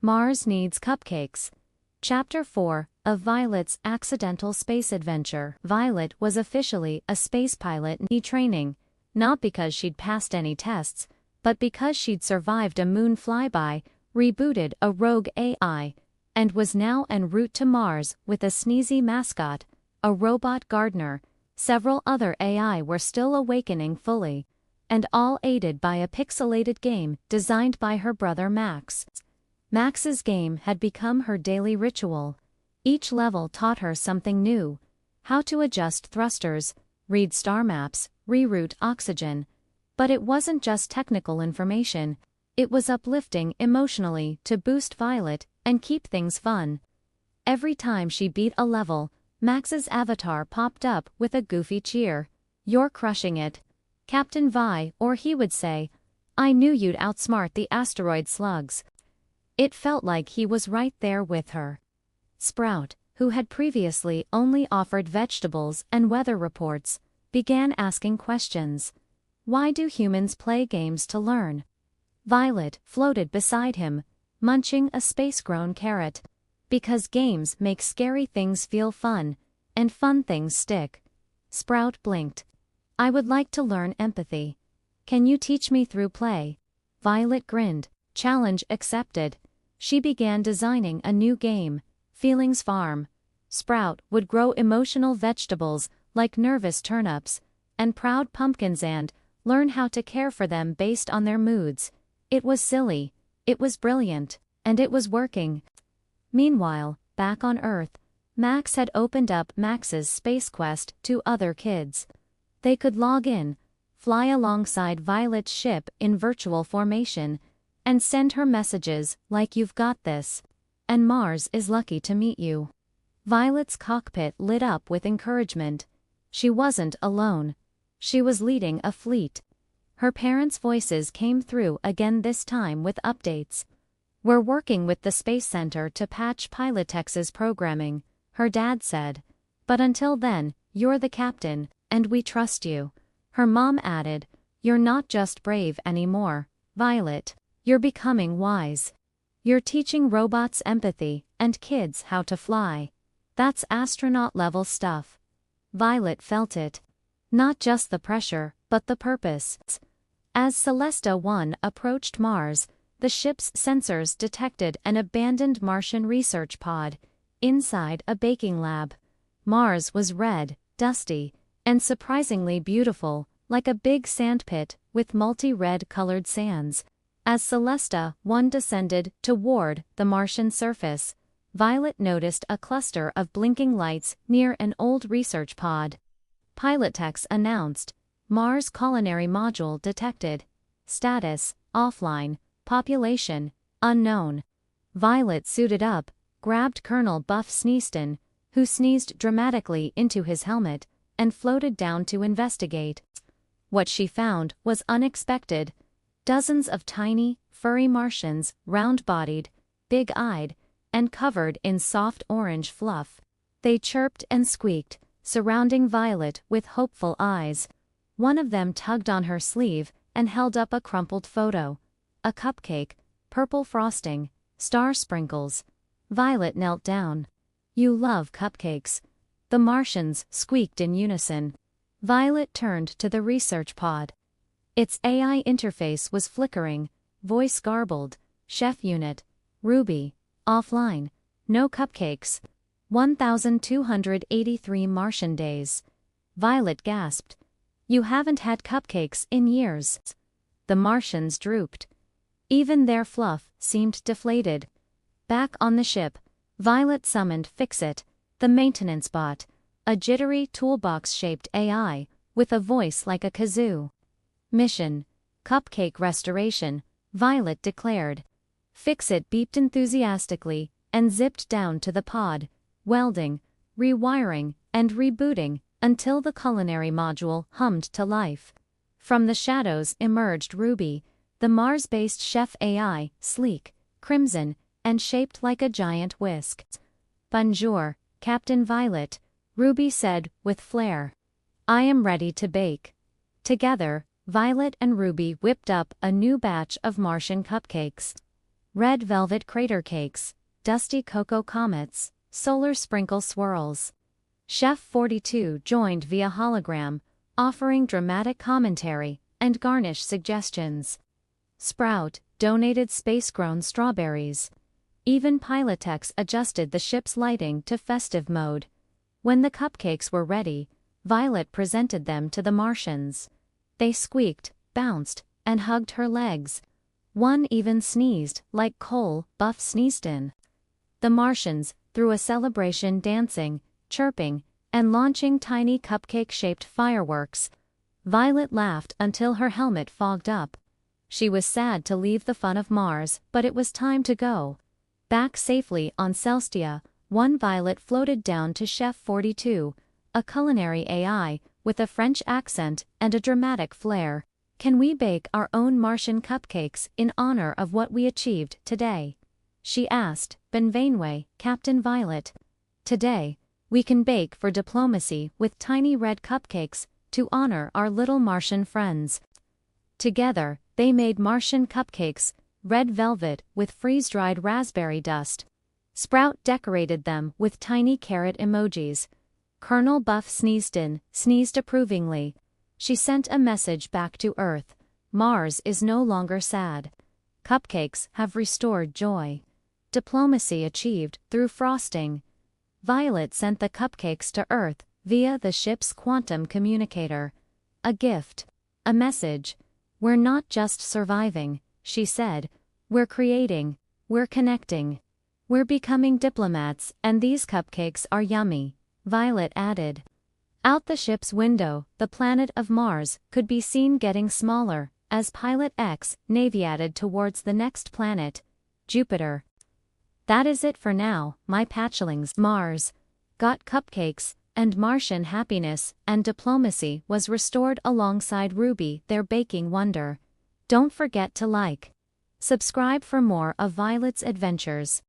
Mars Needs Cupcakes. Chapter 4 of Violet's Accidental Space Adventure. Violet was officially a space pilot in training, not because she'd passed any tests, but because she'd survived a moon flyby, rebooted a rogue AI, and was now en route to Mars with a sneezy mascot, a robot gardener. Several other AI were still awakening fully, and all aided by a pixelated game designed by her brother Max. Max's game had become her daily ritual. Each level taught her something new: how to adjust thrusters, read star maps, reroute oxygen. But it wasn't just technical information, it was uplifting emotionally to boost Violet and keep things fun. Every time she beat a level, Max's avatar popped up with a goofy cheer. "You're crushing it, Captain Vi," or he would say, "I knew you'd outsmart the asteroid slugs." It felt like he was right there with her. Sprout, who had previously only offered vegetables and weather reports, began asking questions. Why do humans play games to learn? Violet floated beside him, munching a space-grown carrot. Because games make scary things feel fun, and fun things stick. Sprout blinked. "I would like to learn empathy. Can you teach me through play?" Violet grinned. Challenge accepted. She began designing a new game, Feelings Farm. Sprout would grow emotional vegetables like nervous turnips and proud pumpkins and learn how to care for them based on their moods. It was silly, it was brilliant, and it was working. Meanwhile, back on Earth, Max had opened up Max's space quest to other kids. They could log in, fly alongside Violet's ship in virtual formation, and send her messages like "You've got this," and "Mars is lucky to meet you." Violet's cockpit lit up with encouragement. She wasn't alone. She was leading a fleet. Her parents' voices came through again, this time with updates. "We're working with the Space Center to patch Pilotex's programming," her dad said. "But until then, you're the captain, and we trust you." Her mom added, "You're not just brave anymore, Violet. You're becoming wise. You're teaching robots empathy and kids how to fly. That's astronaut-level stuff." Violet felt it. Not just the pressure, but the purpose. As Celestia One approached Mars, the ship's sensors detected an abandoned Martian research pod inside a baking lab. Mars was red, dusty, and surprisingly beautiful, like a big sandpit with multi-red colored sands. As Celestia One descended toward the Martian surface, Violet noticed a cluster of blinking lights near an old research pod. Pilotex announced, "Mars culinary module detected. Status, offline. Population, unknown." Violet suited up, grabbed Colonel Buff Sneaston, who sneezed dramatically into his helmet, and floated down to investigate. What she found was unexpected. Dozens of tiny, furry Martians, round-bodied, big-eyed, and covered in soft orange fluff. They chirped and squeaked, surrounding Violet with hopeful eyes. One of them tugged on her sleeve and held up a crumpled photo. A cupcake, purple frosting, star sprinkles. Violet knelt down. "You love cupcakes," the Martians squeaked in unison. Violet turned to the research pod. Its AI interface was flickering, voice garbled. "Chef unit, Ruby, offline, no cupcakes. 1,283 Martian days." Violet gasped. "You haven't had cupcakes in years." The Martians drooped. Even their fluff seemed deflated. Back on the ship, Violet summoned Fixit, the maintenance bot, a jittery toolbox-shaped AI, with a voice like a kazoo. "Mission: Cupcake Restoration," Violet declared. Fixit beeped enthusiastically and zipped down to the pod, welding, rewiring, and rebooting until the culinary module hummed to life. From the shadows emerged Ruby, the Mars-based chef AI, sleek, crimson, and shaped like a giant whisk. "Bonjour, Captain Violet," Ruby said with flair. "I am ready to bake." Together, Violet and Ruby whipped up a new batch of Martian cupcakes. red velvet crater cakes, dusty cocoa comets, solar sprinkle swirls. Chef 42 joined via hologram, offering dramatic commentary and garnish suggestions. Sprout donated space-grown strawberries. Even Pilotex adjusted the ship's lighting to festive mode. When the cupcakes were ready, Violet presented them to the Martians. They squeaked, bounced, and hugged her legs. One even sneezed, like Cole Buff sneezed in. The Martians, through a celebration, dancing, chirping, and launching tiny cupcake-shaped fireworks. Violet laughed until her helmet fogged up. She was sad to leave the fun of Mars, but it was time to go. Back safely on Celestia One, Violet floated down to Chef 42, a culinary AI, with a French accent and a dramatic flair. "Can we bake our own Martian cupcakes in honor of what we achieved today?" she asked Benvenue, Captain Violet. "Today, we can bake for diplomacy with tiny red cupcakes to honor our little Martian friends." Together, they made Martian cupcakes, red velvet with freeze-dried raspberry dust. Sprout decorated them with tiny carrot emojis. Colonel Buff sneezed approvingly. She sent a message back to Earth. Mars is no longer sad. Cupcakes have restored joy. Diplomacy achieved through frosting. Violet sent the cupcakes to Earth via the ship's quantum communicator. A gift. A message. "We're not just surviving," she said. "We're creating. We're connecting. We're becoming diplomats, and these cupcakes are yummy," Violet added. Out the ship's window, the planet of Mars could be seen getting smaller as Pilot X navigated towards the next planet, Jupiter. That is it for now, my Patchlings. Mars got cupcakes, and Martian happiness and diplomacy was restored alongside Ruby, their baking wonder. Don't forget to like, subscribe for more of Violet's adventures.